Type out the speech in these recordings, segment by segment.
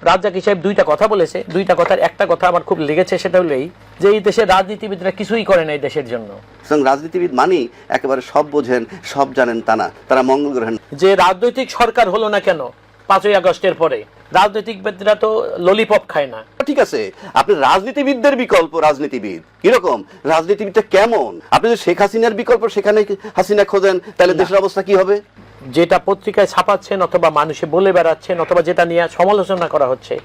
রাজ্জাকী সাহেব দুইটা কথা বলেছে, দুইটা কথার একটা কথা আমার খুব লেগেছে, সেটা হলো এই যে এই দেশের রাজনীতিবিদরা কিছুই করে না এই দেশের জন্য। রাজনীতিবিদ মানি একেবারে সব বোঝেন, সব জানেন তা না, তারা মঙ্গল গ্রহের। যে রাজনৈতিক সরকার হলো না কেন 5ই আগস্টের পরে, রাজনৈতিকবিদরা তো ললিপপ খায় না। ঠিক আছে, আপনি রাজনীতিবিদদের বিকল্প রাজনীতিবিদ কিরকম, রাজনীতিবিদটা কেমন? আপনি যদি শেখ হাসিনার বিকল্প সেখানে হাসিনা খোঁজেন, তাহলে দেশের অবস্থা কি হবে? যেটা পত্রিকায় ছাপাচ্ছেন অথবা মানুষে বলে বেড়াচ্ছেন অথবা যেটা নিয়ে সমালোচনা করা হচ্ছে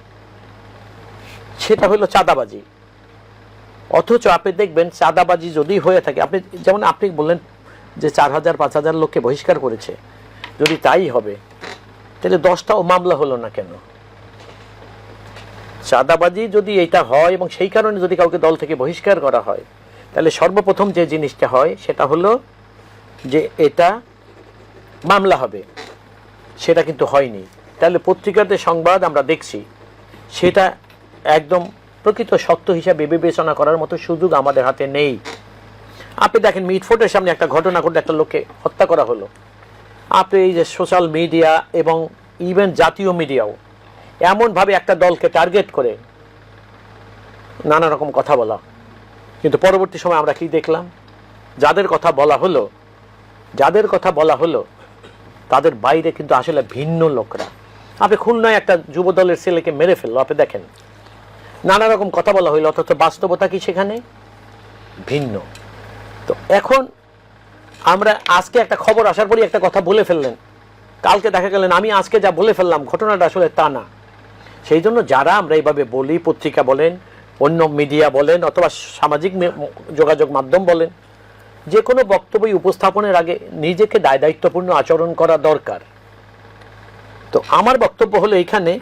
সেটা হলো চাঁদাবাজি। অথচ আপনি দেখবেন চাঁদাবাজি যদি হয়ে থাকে, আপনি যেমন আপনি বললেন যে 4000-5000 লোককে বহিষ্কার করেছে, যদি তাই হবে তাহলে 10টাও মামলা হলো না কেন? চাঁদাবাজি যদি এটা হয় এবং সেই কারণে যদি কাউকে দল থেকে বহিষ্কার করা হয়, তাহলে সর্বপ্রথম যে জিনিসটা হয় সেটা হলো যে এটা মামলা হবে, সেটা কিন্তু হয়নি। তাহলে পত্রিকাতে সংবাদ আমরা দেখছি সেটা একদম প্রকৃত সত্য হিসাবে বিবেচনা করার মতো সুযোগ আমাদের হাতে নেই। আপনি দেখেন মিটফোর্টের সামনে একটা ঘটনা ঘটে, একটা লোককে হত্যা করা হলো। আপনি এই যে সোশ্যাল মিডিয়া এবং ইভেন জাতীয় মিডিয়াও এমনভাবে একটা দলকে টার্গেট করে নানা রকম কথা বলা, কিন্তু পরবর্তী সময় আমরা কি দেখলাম? যাদের কথা বলা হলো তাদের বাইরে কিন্তু আসলে ভিন্ন লোকরা। আপনি খুলনায় একটা যুব দলের ছেলেকে মেরে ফেললো, আপনি দেখেন নানা রকম কথা বলা হইলো, অথচ বাস্তবতা কি সেখানে ভিন্ন। তো এখন আমরা আজকে একটা খবর আসার পরই একটা কথা বলে ফেললেন, কালকে দেখা গেলেন আমি আজকে যা বলে ফেললাম ঘটনাটা আসলে তা না। সেই জন্য যারা আমরা এইভাবে বলি, পত্রিকা বলেন, অন্য মিডিয়া বলেন অথবা সামাজিক যোগাযোগ মাধ্যম বলেন, যে কোনো বক্তব্য উপস্থাপনের আগে নিজেকে দায়িত্বপূর্ণ আচরণ করা দরকার। তো আমার বক্তব্য হলো এইখানে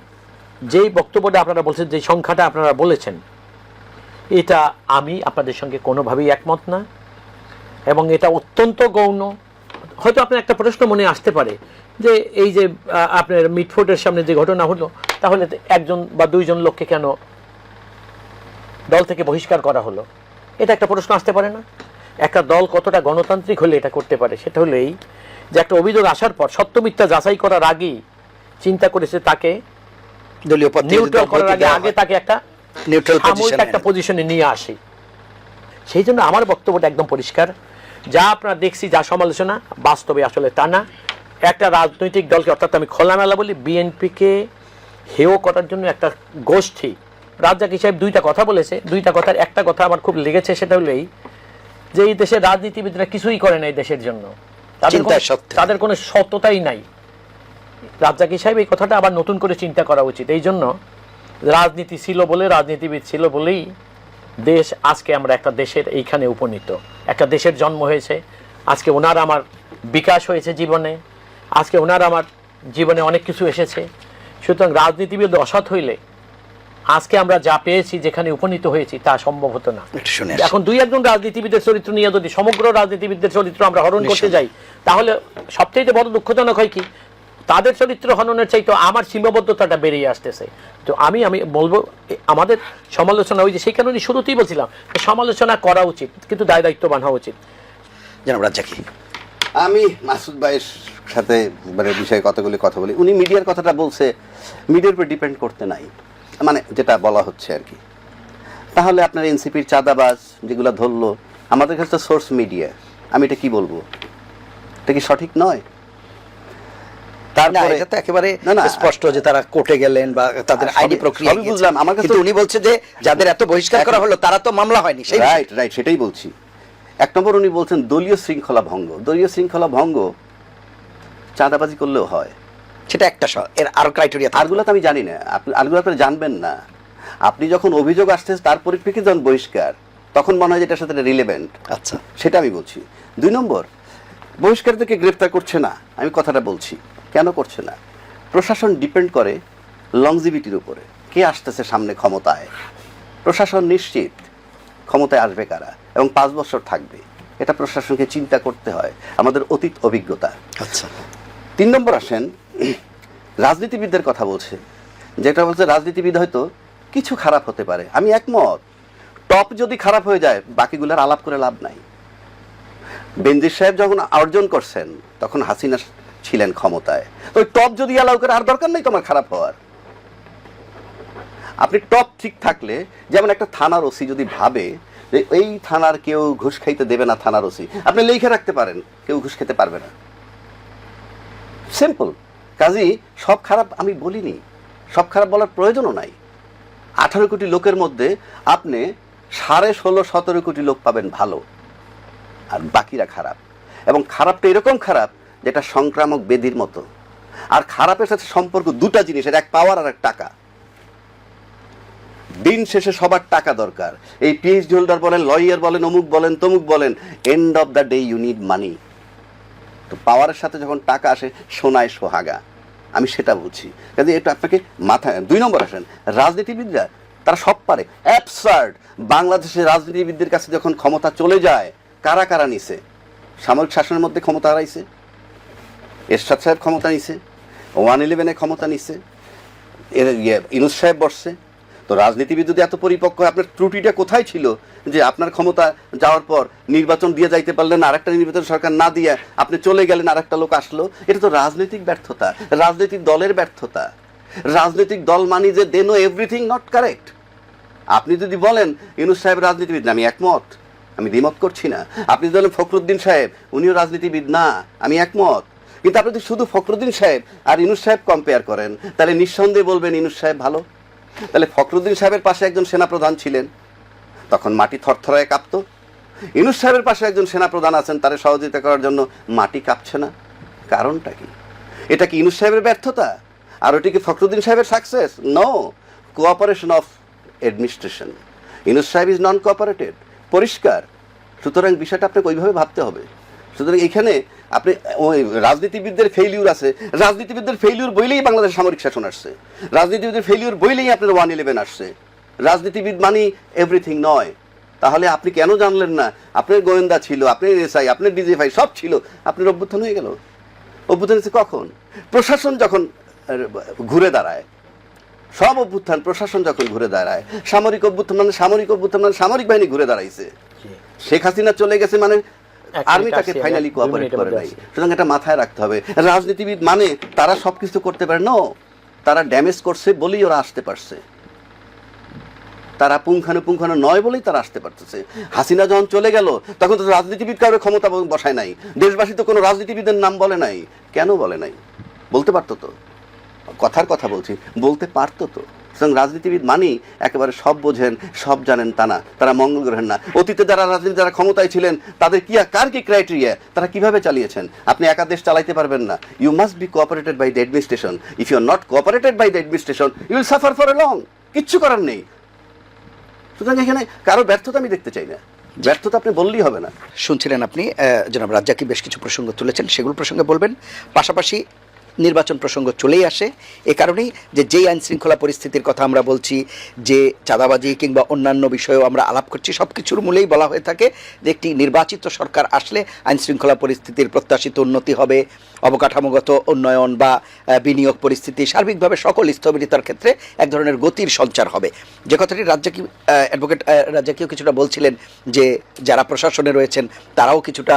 যেই বক্তব্যটা আপনারা বলছেন, যে সংখ্যাটা আপনারা বলেছেন, এটা আমি আপনাদের সঙ্গে কোনোভাবেই একমত না এবং এটা অত্যন্ত গৌণ। হয়তো আপনার একটা প্রশ্ন মনে আসতে পারে যে এই যে আপনার মিটফোর্টের সামনে যে ঘটনা হলো, তাহলে 1জন বা 2জন লোককে কেন দল থেকে বহিষ্কার করা হলো? এটা একটা প্রশ্ন আসতে পারে না? একটা দল কতটা গণতান্ত্রিক হলে এটা করতে পারে? সেটা হলো এই যে একটা অভিযোগ আসার পর সত্য মিথ্যা যাচাই করার আগেই চিন্তা করেছে তাকে দলীয় নিউট্রাল করার আগে তাকে একটা নিউট্রাল একটা পজিশনে নিয়ে আসে। সেই জন্য আমার বক্তব্যটা একদম পরিষ্কার, যা আপনারা দেখছি যা সমালোচনা বাস্তবে আসলে তা না। একটা রাজনৈতিক দলকে, অর্থাৎ আমি খোলামেলা বলি বিএনপিকে হেয় করার জন্য একটা গোষ্ঠী, রাজ্জাকী সাহেব দুইটা কথা বলেছে, দুইটা কথার একটা কথা আমার খুব লেগেছে, সেটা হলো এই যে এই দেশের রাজনীতিবিদরা কিছুই করে না এই দেশের জন্য, তাদের কোনো সত্যতাই নাই। রাজ্জাকী সাহেব এই কথাটা আবার নতুন করে চিন্তা করা উচিত। এই জন্য রাজনীতি ছিল বলে, রাজনীতিবিদ ছিল বলেই দেশ আজকে আমরা একটা দেশের এইখানে উপনীত, একটা দেশের জন্ম হয়েছে। আজকে ওনার আমার বিকাশ হয়েছে জীবনে, আজকে ওনার আমার জীবনে অনেক কিছু এসেছে। সুতরাং রাজনীতিবিদ অসৎ হইলে আজকে আমরা যা পেয়েছি, যেখানে উপনীত হয়েছি, তা সম্ভব হতো না। এখন 2-1জন রাজনীতিবিদের চরিত্র নিয়ে যদি সমগ্র রাজনীতিবিদদের চরিত্র আমরা হরণ করতে যাই, তাহলে সবচেয়ে বড় দুঃখজনক হয় কি, তাদের চরিত্র হননের চাইতে আমার সীমাবদ্ধতাটা বেরিয়ে আসতেছে। তো আমি বলবো আমাদের সমালোচনা, ওই যে সেই কারণে শুরুতেই বলছিলাম সমালোচনা করা উচিত, কিন্তু দায়িত্ববান হওয়া উচিত। জনাব রাজ্জাকী, আমি মাসুদ ভাইয়ের সাথে মানে বিষয়ে কতগুলি কথা বলি। উনি মিডিয়ার কথাটা বলছে, মিডিয়ার উপর ডিপেন্ড করতে নাই, মানে যেটা বলা হচ্ছে আর কি। তাহলে আপনার এনসিপির চাঁদাবাজ যেগুলো ধরলো, আমাদের কাছে সোর্স মিডিয়া, আমি এটা কি বলবো, এটা কি সঠিক নয়? তারপরে এটা তো একেবারে স্পষ্ট যে তারা কোর্টে গেলেন বা তাদের আইনি প্রক্রিয়া, আমি বুঝলাম। আমার কাছে উনি বলছে যে যাদের এত বহিষ্কার করা হলো তারা তো মামলা হয়নি। রাইট, সেটাই বলছি। 1 নম্বর উনি বলছেন দলীয় শৃঙ্খলা ভঙ্গ। দলীয় শৃঙ্খলা ভঙ্গ চাঁদাবাজি করলেও হয়, সেটা একটা এর আরো ক্রাইটেরিয়া, আরগুলো তো আমি জানি না, আরগুলো আপনারা জানবেন না। আপনি যখন অভিযোগ আসছে তার পরিপ্রেক্ষিতে যখন বহিষ্কার, তখন মনে হয় যেটার সাথে রিলেভেন্ট। আচ্ছা, সেটা আমি বলছি। 2 নম্বর, বহিষ্কার থেকে গ্রেফতার করছে না, আমি কথাটা বলছি কেন করছে না। প্রশাসন ডিপেন্ড করে লংজিভিটির উপরে, কে আসতেছে সামনে ক্ষমতায়। প্রশাসন নিশ্চিত ক্ষমতায় আসবে কারা এবং 5 বছর থাকবে, এটা প্রশাসনকে চিন্তা করতে হয়, আমাদের অতীত অভিজ্ঞতা। আচ্ছা, 3 নম্বর আসেন, রাজনীতিবিদদের কথা বলছে, যেটা বলছে রাজনীতিবিদ হয়তো কিছু খারাপ হতে পারে, আমি একমত। টপ যদি খারাপ হয়ে যায় বাকিগুলোর আলাপ করে লাভ নাই। বেনজির সাহেব যখন অর্জন করছেন তখন হাসিনা ছিলেন ক্ষমতায়, তো টপ যদি অ্যালাউ করে আর দরকার নেই তোমার খারাপ হওয়ার। আপনি টপ ঠিক থাকলে, যেমন একটা থানার ওসি যদি ভাবে যে এই থানার কেউ ঘুষ খাইতে দেবে না, থানার ওসি আপনি লিখে রাখতে পারেন কেউ ঘুষ খেতে পারবে না, সিম্পল। কাজেই সব খারাপ আমি বলিনি, সব খারাপ বলার প্রয়োজনও নাই। 18 কোটি লোকের মধ্যে আপনি 16.5-17 কোটি লোক পাবেন ভালো, আর বাকিরা খারাপ। এবং খারাপটা এরকম খারাপ যেটা সংক্রামক ব্যাধির মতো। আর খারাপের সাথে সম্পর্ক দুটা জিনিসের, এক পাওয়ার আর এক টাকা। দিন শেষে সবার টাকা দরকার। এই পিএইচডি হোল্ডার বলেন, লয়ার বলেন, অমুক বলেন, তমুক বলেন, end of the day you need money. তো পাওয়ারের সাথে যখন টাকা আসে সোনায় সোহাগা, আমি সেটা বুঝি। কাজে এটা আপনাকে মাথায়। 2 নম্বর আসেন, রাজনীতিবিদরা তারা সব পারে, অ্যাবসার্ড। বাংলাদেশের রাজনীতিবিদদের কাছে যখন ক্ষমতা চলে যায়, কারা কারা নিছে? সামরিক শাসনের মধ্যে ক্ষমতা হারাইছে, এরশাদ সাহেব ক্ষমতা নিছে, 111-এ ক্ষমতা নিছে, ইউনূস সাহেব বসছে। তো রাজনীতিবিদ যদি এত পরিপক্ক, আপনার ত্রুটিটা কোথায় ছিল যে আপনার ক্ষমতা যাওয়ার পর নির্বাচন দিয়ে যাইতে পারলেন, আরেকটা নির্বাচন সরকার না দিয়ে আপনি চলে গেলেন, আরেকটা লোক আসলো? এটা তো রাজনৈতিক ব্যর্থতা, রাজনৈতিক দলের ব্যর্থতা। রাজনৈতিক দল মানি যে they know everything not correct. আপনি যদি বলেন ইউনূস সাহেব রাজনীতিবিদ না, আমি একমত, আমি দ্বিমত করছি না। আপনি যদি বলেন ফখরুদ্দিন সাহেব উনিও রাজনীতিবিদ না, আমি একমত। কিন্তু আপনি যদি শুধু ফখরুদ্দিন সাহেব আর ইউনূস সাহেব কম্পেয়ার করেন, তাহলে নিঃসন্দেহে বলবেন ইউনূস সাহেব ভালো। তাহলে ফখরুদ্দিন সাহেবের পাশে একজন সেনাপ্রধান ছিলেন, তখন মাটি থরথরায় কাঁপতো। ইউনূস সাহেবের পাশে একজন সেনাপ্রধান আছেন, তারে সহযোগিতা করার জন্য মাটি কাঁপছে না। কারণটা কি? এটা কি ইউনূস সাহেবের ব্যর্থতা? আর ওটি কি ফখরুদ্দিন সাহেবের success? No, cooperation of administration. Yunus সাহেব ইজ নন কোঅপারেটেড, পরিষ্কার। সুতরাং বিষয়টা আপনাকে ওইভাবে ভাবতে হবে। সুতরাং এখানে আপনি ওই রাজনীতিবিদদের ফেইলিউর আছে, রাজনীতিবিদদের ফেইলিউর বইলেই বাংলাদেশ সামরিক শাসন আসছে, রাজনীতিবিদদের ফেইলিউর বইলেই আপনার 111 আসছে। রাজনীতিবিদ মানি এভরিথিং নয়। তাহলে আপনি কেন জানলেন না? আপনার গোয়েন্দা ছিল, আপনার এসআই, আপনার ডিজিএফআই সব ছিল, আপনার অভ্যুত্থান হয়ে গেল। অভ্যুত্থান হচ্ছে কখন? প্রশাসন যখন ঘুরে দাঁড়ায়, সব অভ্যুত্থান প্রশাসন যখন ঘুরে দাঁড়ায়। সামরিক অভ্যুত্থান মানে সামরিক বাহিনী ঘুরে দাঁড়াইছে। শেখ হাসিনা চলে গেছে মানে আর্মিটাকে ফাইনালি কোঅপারেট করে নাই। সুতরাং এটা মাথায় রাখতে হবে। রাজনীতিবিদ মানে তারা সবকিছু করতে পারে না, তারা ড্যামেজ করছে বলেই ওরা আসতে পারছে, তারা পুঙ্খানুপুঙ্খানু নয় বলেই তারা আসতে পারতেছে। হাসিনা যখন চলে গেল তখন তো রাজনীতিবিদ কারোর ক্ষমতা বসায় নাই, দেশবাসী তো কোনো রাজনীতিবিদের নাম বলে নাই। কেন বলে নাই? বলতে পারতো তো, কথার কথা বলছি, বলতে পারতো তো। সুতরাং রাজনীতিবিদ মানি একেবারে সব বোঝেন, সব জানেন তা না, তারা মঙ্গল গ্রহেন না। অতীতে যারা রাজনীতি, যারা ক্ষমতায় ছিলেন, তাদের কার কি ক্রাইটেরিয়া, তারা কিভাবে চালিয়েছেন? আপনি একা দেশ চালাইতে পারবেন না। You must be cooperated by the administration. If you are not cooperated by the administration, you will suffer for a long. কিচ্ছু করার নেই। সুতরাং এখানে কারো ব্যর্থতা আমি দেখতে চাই না, ব্যর্থতা আপনি বললেই হবে না। শুনছিলেন আপনি জনাব রাজ্জাকি বেশ কিছু প্রসঙ্গ তুলেছেন, সেগুলো প্রসঙ্গে বলবেন। পাশাপাশি নির্বাচন প্রসঙ্গ চলেই আসে, এ কারণেই যে যেই আইন শৃঙ্খলা পরিস্থিতির কথা আমরা বলছি, যে চাঁদাবাজি কিংবা অন্যান্য বিষয়েও আমরা আলাপ করছি, সব কিছুর মূলেই বলা হয়ে থাকে যে একটি নির্বাচিত সরকার আসলে আইন শৃঙ্খলা পরিস্থিতির প্রত্যাশিত উন্নতি হবে, অবকাঠামোগত উন্নয়ন বা বিনিয়োগ পরিস্থিতি, সার্বিকভাবে সকল স্থবিরতার ক্ষেত্রে এক ধরনের গতির সঞ্চার হবে। যে কথাটি রাজ্জাকি অ্যাডভোকেট রাজ্জাকিও কিছুটা বলছিলেন যে যারা প্রশাসনে রয়েছেন তারাও কিছুটা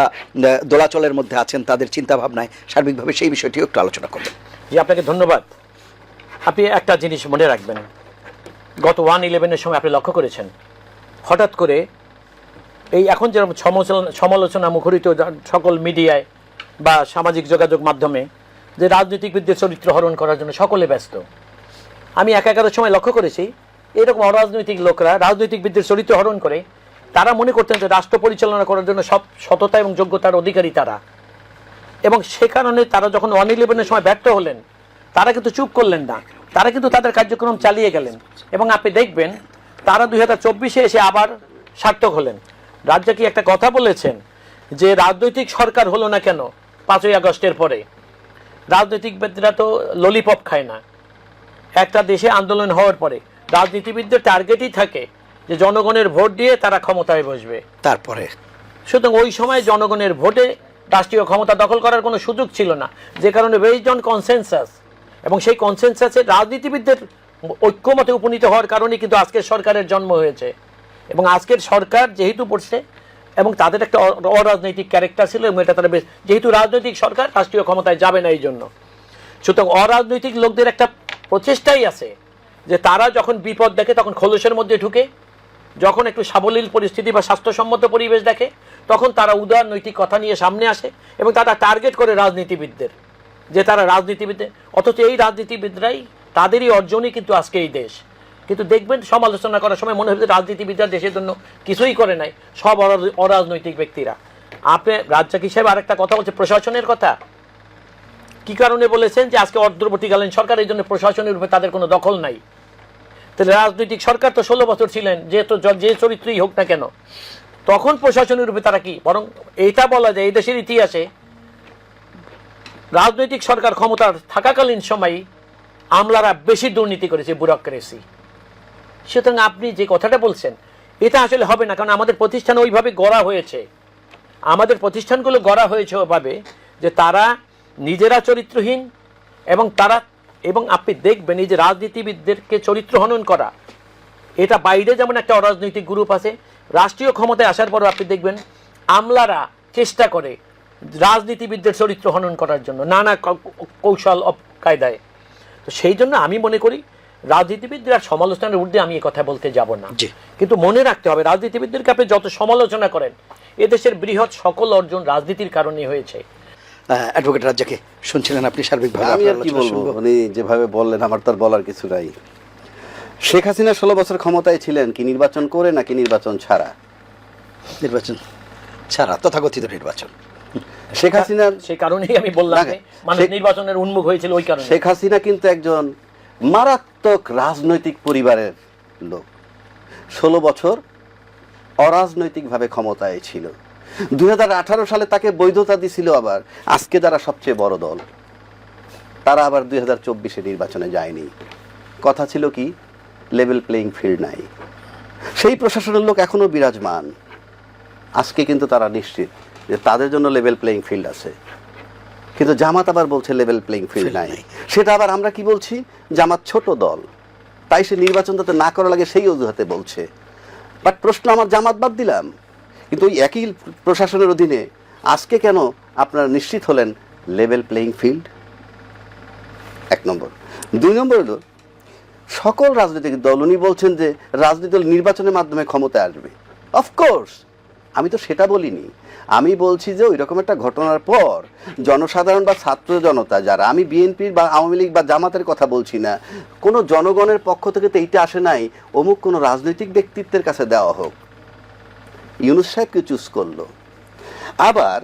দোলাচলের মধ্যে আছেন, তাদের চিন্তাভাবনায় সার্বিকভাবে সেই বিষয়টিও একটু আলোচনা করবেন। জি, আপনাকে ধন্যবাদ। আপনি একটা জিনিস মনে রাখবেন, গত 111-এর সময় আপনি লক্ষ্য করেছেন হঠাৎ করে এই এখন যেরকম সমালোচনা মুখরিত সকল মিডিয়ায় বা সামাজিক যোগাযোগ মাধ্যমে যে রাজনীতিবিদদের চরিত্র হরণ করার জন্য সকলে ব্যস্ত। আমি একাকারের সময় লক্ষ্য করেছি এরকম অরাজনৈতিক লোকরা রাজনৈতিকবিদদের চরিত্র হরণ করে, তারা মনে করতেন যে রাষ্ট্র পরিচালনা করার জন্য সব সততা এবং যোগ্যতার অধিকারী তারা। এবং সে কারণে তারা যখন 111-এর সময় ব্যর্থ হলেন, তারা কিন্তু চুপ করলেন না, তারা কিন্তু তাদের কার্যক্রম চালিয়ে গেলেন। এবং আপনি দেখবেন তারা 2024-এ এসে আবার সার্থক হলেন। রাজ্জাকি একটা কথা বলেছেন যে রাজনৈতিক সরকার হলো না কেন 5ই আগস্টের পরে, রাজনৈতিকবিদরা তো ললিপপ খায় না। একটা দেশে আন্দোলন হওয়ার পরে রাজনীতিবিদদের টার্গেটই থাকে যে জনগণের ভোট দিয়ে তারা ক্ষমতায় বসবে। তারপরে সুতরাং ওই সময় জনগণের ভোটে রাষ্ট্রীয় ক্ষমতা দখল করার কোনো সুযোগ ছিল না, যে কারণে বেসড অন কনসেনসাস, এবং সেই কনসেনসাসে রাজনীতিবিদদের ঐক্যমতে উপনীত হওয়ার কারণে কিন্তু আজকের সরকারের জন্ম হয়েছে। এবং আজকের সরকার যেহেতু পড়ছে এবং তাদের একটা অরাজনৈতিক ক্যারেক্টার ছিল, এবং এটা তারা যেহেতু রাজনৈতিক সরকার রাষ্ট্রীয় ক্ষমতায় যাবে না এই জন্য, সুতরাং অরাজনৈতিক লোকদের একটা প্রচেষ্টাই আছে যে তারা যখন বিপদ দেখে তখন খোলসের মধ্যে ঢুকে, যখন একটু সাবলীল পরিস্থিতি বা স্বাস্থ্যসম্মত পরিবেশ দেখে তখন তারা উদার নৈতিক কথা নিয়ে সামনে আসে এবং তারা টার্গেট করে রাজনীতিবিদদের, যে তারা রাজনীতিবিদদের, অথচ এই রাজনীতিবিদরাই তাদেরই অর্জনই কিন্তু আজকে এই দেশ। কিন্তু দেখবেন সমালোচনা করার সময় মনে হবে রাজনীতিবিদরা দেশের জন্য কিছুই করে নাই, সব অরাজনৈতিক ব্যক্তিরা। আপনি রাজ্জাক হিসেবে আরেকটা কথা বলছে প্রশাসনের কথা, কি কারণে বলেছেন যে আজকে অন্তর্বর্তীকালীন সরকার, এই জন্য প্রশাসনের উপরে তাদের কোনো দখল নাই। তাহলে রাজনৈতিক সরকার তো 16 বছর ছিলেন, যে চরিত্রই হোক না কেন, তখন প্রশাসনের উপরে তারা কি, বরং এইটা বলা যায় এই দেশের ইতিহাসে রাজনৈতিক সরকার ক্ষমতার থাকাকালীন সময় আমলারা বেশি দুর্নীতি করেছে, ব্যুরোক্রেসি। সুতরাং আপনি যে কথাটা বলছেন এটা আসলে হবে না, কারণ আমাদের প্রতিষ্ঠান ওইভাবে গড়া হয়েছে, আমাদের প্রতিষ্ঠানগুলো গড়া হয়েছে ওইভাবে যে তারা নিজেরা চরিত্রহীন এবং আপনি দেখবেন এই যে রাজনীতিবিদদেরকে চরিত্র হনন করা, এটা বাইরে যেমন একটা অরাজনৈতিক গ্রুপ আছে, রাষ্ট্রীয় ক্ষমতায় আসার পরও আপনি দেখবেন আমলারা চেষ্টা করে রাজনীতিবিদদের চরিত্র হনন করার জন্য নানা কৌশল কায়দায়। তো সেই জন্য আমি মনে করি রাজনীতিবিদরা সমালোচনার ঊর্ধ্বে আমি এই কথা বলতে যাব না, কিন্তু মনে রাখতে হবে রাজনীতিবিদদেরকে আপনি যত সমালোচনা করেন, এদেশের বৃহৎ সকল অর্জন রাজনীতির কারণে হয়েছে। অ্যাডভোকেট রাজ্জাককে শুনছিলেন আপনি সার্বিকভাবে, আমি আর কি বলবো, উনি যেভাবে বললেন আমার তার বলার কিছু নাই। শেখ হাসিনা 16 বছর ক্ষমতায় ছিলেন কি নির্বাচন করে নাকি নির্বাচন ছাড়া? নির্বাচন ছাড়া, তথাকথিত নির্বাচন। শেখ হাসিনার সেই কারণেই আমি বললাম মানুষ নির্বাচনের উন্মুখ হয়েছিল ওই কারণে। শেখ হাসিনা কিন্তু একজন মারাত্মক রাজনৈতিক পরিবারের লোক, 16 বছর অরাজনৈতিকভাবে ক্ষমতায় ছিল। 2018 সালে তাকে বৈধতা দিছিল, আবার আজকে যারা সবচেয়ে বড় দল তারা আবার 2024 নির্বাচনে যায়নি। কথা ছিল কি, লেভেল প্লেইং ফিল্ড নাই। সেই প্রশাসনের লোক এখনো বিরাজমান। আজকে কিন্তু তারা নিশ্চিত যে তাদের জন্য লেভেল প্লেইং ফিল্ড আছে, কিন্তু জামাত আবার বলছে লেভেল প্লেইং ফিল্ড নাই। সেটা আবার আমরা কি বলছি, জামাত ছোট দল তাই সে নির্বাচন যাতে না করা লাগে সেই অজুহাতে বলছে। বাট প্রশ্ন, আমার জামাত বাদ দিলাম, কিন্তু ওই একই প্রশাসনের অধীনে আজকে কেন আপনারা নিশ্চিত হলেন লেভেল প্লেইং ফিল্ড? 1 নম্বর। 2 নম্বর হলো সকল রাজনৈতিক দল, উনি বলছেন যে রাজনৈতিক দল নির্বাচনের মাধ্যমে ক্ষমতায় আসবে। অফকোর্স, আমি তো সেটা বলিনি। আমি বলছি যে ওই রকম একটা ঘটনার পর জনসাধারণ বা ছাত্র জনতা যারা, আমি বিএনপির বা আওয়ামী লীগ বা জামাতের কথা বলছি না, কোনো জনগণের পক্ষ থেকে তো এইটা আসে নাই অমুক কোনো রাজনৈতিক ব্যক্তিত্বের কাছে দেওয়া হোক। ইউনূস সাহেবকে চুজ করলো। আবার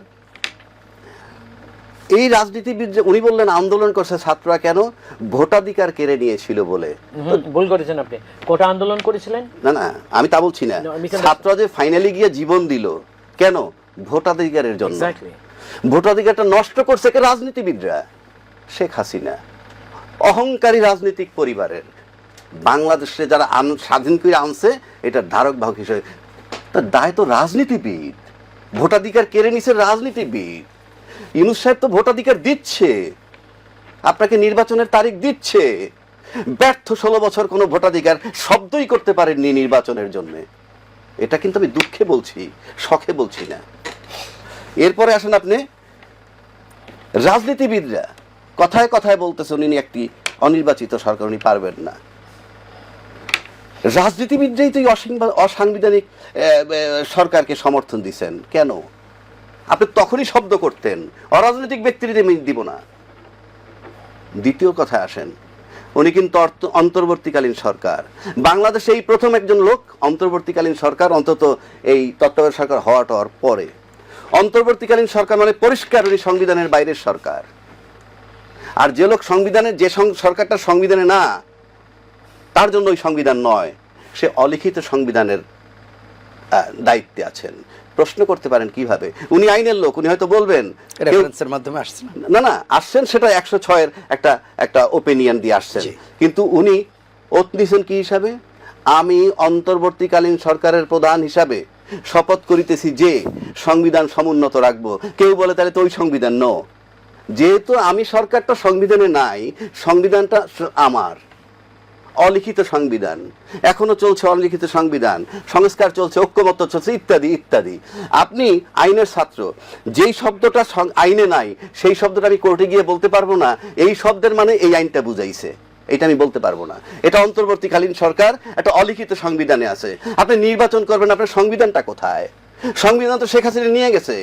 এই রাজনীতিবিদ, উনি বললেন আন্দোলন করছে ছাত্ররা, কেন? ভোটাধিকার কেড়ে নিয়েছিল বলে। ভুল করেছেন আপনি, কোটা আন্দোলন করেছিলেন না না, আমি তা বলছি না। ছাত্ররা যে ফাইনালি গিয়ে জীবন দিল কেন? ভোটাধিকারের জন্য। ভোটাধিকারটা নষ্ট করছে কে? রাজনীতিবিদরা। শেখ হাসিনা অহংকারী রাজনৈতিক পরিবারের, বাংলাদেশে যারা স্বাধীন করে আনছে এটার ধারক বাহক হিসেবে, তার দায় তো রাজনীতিবিদ। ভোটাধিকার কেড়ে নিছে রাজনীতিবিদ। ইউনূস সাহেব তো ভোটাধিকার দিচ্ছে, আপনাকে নির্বাচনের তারিখ দিচ্ছে। ব্যর্থ 16 বছর কোনো ভোটাধিকার শব্দই করতে পারেননি নির্বাচনের জন্য। এটা কিন্তু আমি দুঃখে বলছি, শখে বলছি না। এরপরে আসেন আপনি, রাজনীতিবিদরা কথায় কথায় বলতেছেন উনি একটি অনির্বাচিত সরকার, উনি পারবেন না। রাজনীতিবিদরাই তো অসাংবিধানিক সরকারকে সমর্থন দিচ্ছেন কেন? আপনি তখনই শব্দ করতেন, অরাজনৈতিক ব্যক্তিদের দিব না। দ্বিতীয় কথা আসেন, উনি কিন্তু অন্তর্বর্তীকালীন সরকার, বাংলাদেশে এই প্রথম একজন লোক অন্তর্বর্তীকালীন সরকার, অন্তত এই তত্ত্বাবধায়ক সরকার হওয়ার পরে। অন্তর্বর্তীকালীন সরকার মানে পরিষ্কার উনি সংবিধানের বাইরের সরকার। আর যে লোক সংবিধানের, যে সরকারটা সংবিধানে না, তার জন্য ওই সংবিধান নয়, সে অলিখিত সংবিধানের দায়িত্বে আছেন। প্রশ্ন করতে পারেন কিভাবে? উনি আইনের লোক, উনি হয়তো বলবেন রেফারেন্সের মাধ্যমে আসছেন, না আসছেন সেটা 106-এর একটা ওপিনিয়ন দিয়ে আসছেন, কিন্তু উনি ওত নিছেন কি হিসাবে? আমি অন্তর্বর্তীকালীন সরকারের প্রধান হিসাবে শপথ করিতেছি যে সংবিধান সমুন্নত রাখবো। কেউ বলে তাহলে তো ওই সংবিধান ন, যেহেতু আমি সরকারটা সংবিধানে নাই, সংবিধানটা আমার অলিখিত সংবিধান, এখনো চলছে অলিখিত সংবিধান, সংস্কার চলছে, ঐক্যমত্য চলছে, ইত্যাদি ইত্যাদি। আপনি আইনের ছাত্র, যেই শব্দটা আইনে নাই সেই শব্দটা আমি কোর্টে গিয়ে বলতে পারবো না এই শব্দের মানে এই আইনটা বুঝাইছে। এটা আমি বলতে পারবো না। এটা অন্তর্বর্তীকালীন সরকার, একটা অলিখিত সংবিধানে আছে। আপনি নির্বাচন করবেন, আপনার সংবিধানটা কোথায়? সংবিধান তো শেখ হাসিনা নিয়ে গেছে।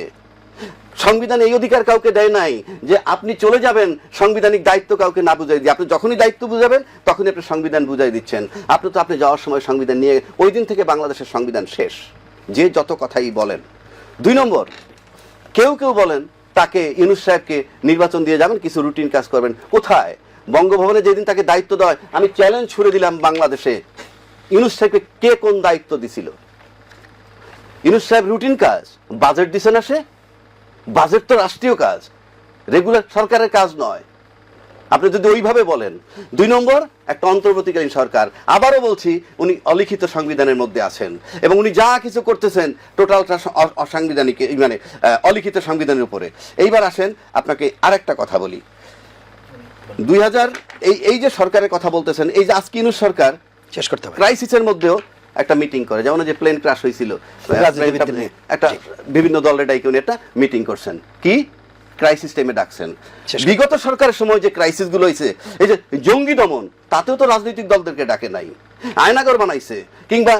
সংবিধান এই অধিকার কাউকে দেয় নাই যে আপনি চলে যাবেন সাংবিধানিক দায়িত্ব কাউকে না বুঝাই দিয়ে। আপনি যখনই দায়িত্ব বুঝাবেন তখনই আপনি সংবিধান বুঝাই দিচ্ছেন। আপনি যাওয়ার সময় সংবিধান নিয়ে, ওই দিন থেকে বাংলাদেশের সংবিধান শেষ, যে যত কথাই বলেন। 2 নম্বর, কেউ কেউ বলেন তাকে, ইউনূস সাহেবকে নির্বাচন দিয়ে যাবেন, কিছু রুটিন কাজ করবেন। কোথায়? বঙ্গভবনে যেদিন তাকে দায়িত্ব দেওয়া হয়, আমি চ্যালেঞ্জ ছুড়ে দিলাম বাংলাদেশে, ইউনূস সাহেবকে কে কোন দায়িত্ব দিছিল? ইউনূস সাহেব রুটিন কাজ, বাজেট দিছে না? সে বাজেট তো রাষ্ট্রীয় কাজ, রেগুলার সরকারের কাজ নয়। আপনি যদি ওইভাবে বলেন। 2 নম্বর, একটা অন্তর্বর্তীকালীন সরকার, আবারও বলছি, উনি অলিখিত সংবিধানের মধ্যে আছেন এবং উনি যা কিছু করতেছেন টোটালটা অসাংবিধানিক, মানে অলিখিত সংবিধানের উপরে। এইবার আসেন, আপনাকে আরেকটা কথা বলি। 2000 এই যে সরকারের কথা বলতেছেন, এই যে আজকে ইউনূস সরকার শেষ করতে হবে, ক্রাইসিসের মধ্যেও একটা মিটিং করে, যেমন যে প্লেন ক্রাশ হয়েছিল, একটা বিভিন্ন দলের ডাইকে উনি একটা মিটিং করছেন। কি ক্রাইসিস টাইমে ডাকছেন? বিগত সরকারের সময় যে ক্রাইসিস গুলো হয়েছে, এই যে জঙ্গি দমন, তাতেও তো রাজনৈতিক দলদেরকে ডাকে নাই। আয়নাগর বানাইছে, কিংবা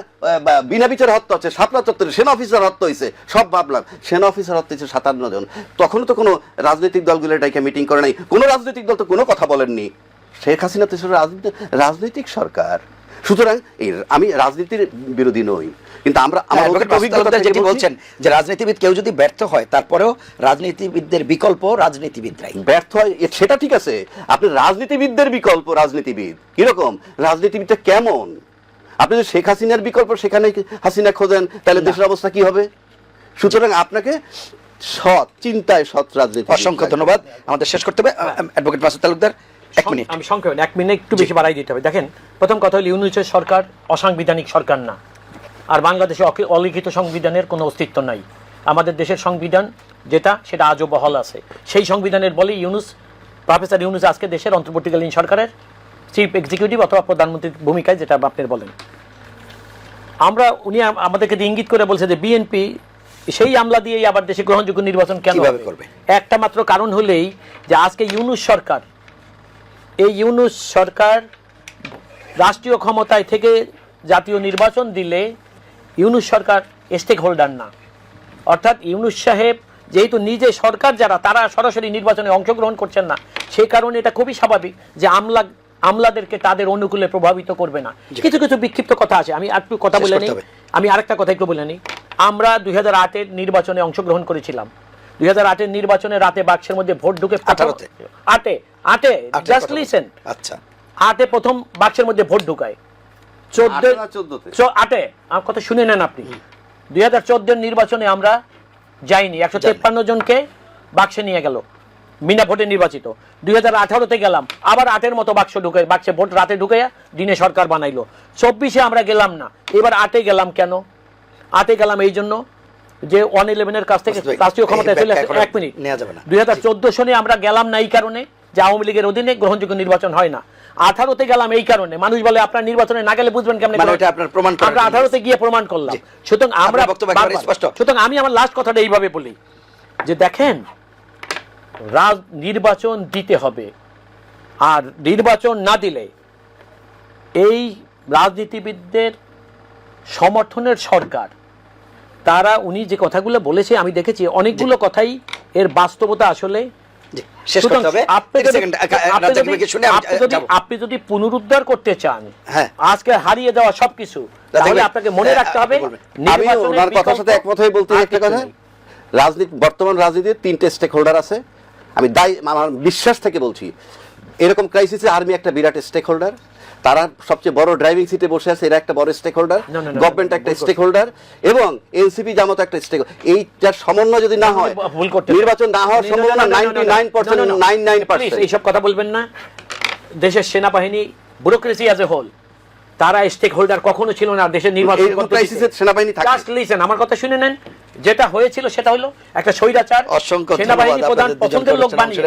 বিনা বিচার হত্যা হচ্ছে, শাপলা চত্বরে সেনা অফিসার হত্যা হয়েছে, সব ভাবলাম সেনা অফিসার হত্যা হয়েছে 57 জন। তখনও তো কোনো রাজনৈতিক দলগুলো ডাইকে মিটিং করে নাই, কোনো রাজনৈতিক দল তো কোনো কথা বলেননি। শেখ হাসিনা তো রাজনৈতিক সরকার। সুতরাং আমি রাজনীতির বিরোধী নই, কিন্তু আমরা অভিজ্ঞতা যেটি বলছেন যে রাজনীতিবিদ কেউ যদি ব্যর্থ হয়, তারপরেও রাজনীতিবিদদের বিকল্প রাজনীতিবিদরাই ব্যর্থ হয়, সেটা ঠিক আছে। আপনি রাজনীতিবিদদের বিকল্প রাজনীতিবিদ কিরকম, রাজনীতিবিদটা কেমন? আপনি যদি শেখ হাসিনার বিকল্প সেখানে হাসিনা খোঁজেন, তাহলে দেশের অবস্থা কি হবে? সুতরাং আপনাকে সৎ চিন্তায় সৎ রাজনীতি। অসংখ্য ধন্যবাদ। আমাদের শেষ করতে হবে। Advocate Masud Talukdar, 1 minute. আমি সংক্ষেপে 1 মিনিট একটু বেশি বাড়াই দিতে হবে। দেখেন, প্রথম কথা হলো ইউনূসের সরকার অসাংবিধানিক সরকার না, আর বাংলাদেশে অলিখিত সংবিধানের কোনো অস্তিত্ব নাই। আমাদের দেশের সংবিধান যেটা, সেটা আজও বহাল আছে। সেই সংবিধানের বলে প্রফেসর ইউনূস আজকে দেশের অন্তর্বর্তীকালীন সরকারের চিফ এক্সিকিউটিভ অথবা প্রধানমন্ত্রীর ভূমিকায়, যেটা আপনি বলেন। উনি আমাদেরকে ইঙ্গিত করে বলছে যে বিএনপি সেই আমলা দিয়েই আবার দেশে গ্রহণযোগ্য নির্বাচন কেন করবে? একটা মাত্র কারণ হলেই যে আজকে ইউনূস সরকার, এই ইউনূস সরকার রাষ্ট্রীয় ক্ষমতায় থেকে জাতীয় নির্বাচন দিলে ইউনূস সরকার স্টেক হোল্ডার না। অর্থাৎ ইউনূস সাহেব যেহেতু নিজে সরকার যারা, তারা সরাসরি নির্বাচনে অংশগ্রহণ করছেন না, সেই কারণে এটা খুবই স্বাভাবিক যে আমলাদেরকে তাদের অনুকূলে প্রভাবিত করবে না। কিছু কিছু বিক্ষিপ্ত কথা আছে, আমি একটু কথা বলে নিই। আমি আরেকটা কথা একটু বলে নিই। আমরা 2008-এর নির্বাচনে অংশগ্রহণ করেছিলাম। 2008-এর নির্বাচনে রাতে বাক্সের মধ্যে ভোট ঢুকে 8-এ জাস্ট লিসেন, আচ্ছা, 8-এ প্রথম বাক্সের মধ্যে ভোট ঢুকায়। 8-এ আমার কথা শুনে নেন আপনি। 2014-এর নির্বাচনে আমরা যাইনি, 153 জনকে বাক্সে নিয়ে গেল, বিনা ভোটে নির্বাচিত। 2018-তে গেলাম, আবার 8-এর মতো বাক্স ঢুকে, বাক্সে ভোট রাতে ঢুকে দিনে সরকার বানাইলো। 24-এ আমরা গেলাম না, এবার 8-এ গেলাম। কেন 8-এ গেলাম? এই জন্য যে 111-এর কাছ থেকে রাষ্ট্রীয় ক্ষমতায় চলে আসে। 1 মিনিট, 2014 সনে আমরা গেলাম না এই কারণে যে আওয়ামী লীগের অধীনে গ্রহণযোগ্য নির্বাচন হয় না। 18-তে গেলাম এই কারণে, মানুষ বলে আপনার নির্বাচনে না গেলে বুঝবেন কেমন, আমরা 18-তে গিয়ে প্রমাণ করলাম। সুতরাং আমি আমার লাস্ট কথাটা এইভাবে বলি যে দেখেন, নির্বাচন দিতে হবে, আর নির্বাচন না দিলে এই রাজনীতিবিদদের সমর্থনের সরকার, তারা উনি যে কথাগুলো বলেছে আমি দেখেছি অনেকগুলো কথাই এর বাস্তবতা আসলে। আপনি যদি পুনরুদ্ধার করতে চান আজকে হারিয়ে যাওয়া সবকিছু, তাহলে আপনাকে মনে রাখতে হবে। আমি ওনার কথার সাথে একমত হয়ে বলতে একটা কথা, বর্তমান রাজনীতির 3টে স্টেক হোল্ডার আছে। আমি আমার বিশ্বাস থেকে বলছি, এরকম ক্রাইসিসে আর্মি একটা বিরাট স্টেক হোল্ডার, তারা সবচেয়ে বড় ড্রাইভিং সিটে বসে আছে, এরা একটা বড় স্টেক হোল্ডার, গভর্নমেন্ট একটা স্টেক হোল্ডার, এবং এনসিপি জামাত একটা স্টেক। এইটার সমন্বয় যদি না হয়, নির্বাচন না হওয়ার সম্ভাবনা 99%। এইসব কথা বলবেন না। দেশের সেনাবাহিনী ব্যুরোক্রেসি অ্যাজ এ হোল, তারা স্টেক হোল্ডার কখনো ছিল না দেশের নির্বাচন। সেনাবাহিনী থাকে। জাস্ট লিসেন, আমার কথা শুনে নেন। যেটা হয়েছিল সেটা হলো একটা স্বৈরাচার, সেনাবাহিনী প্রধান পছন্দের লোক বানিয়ে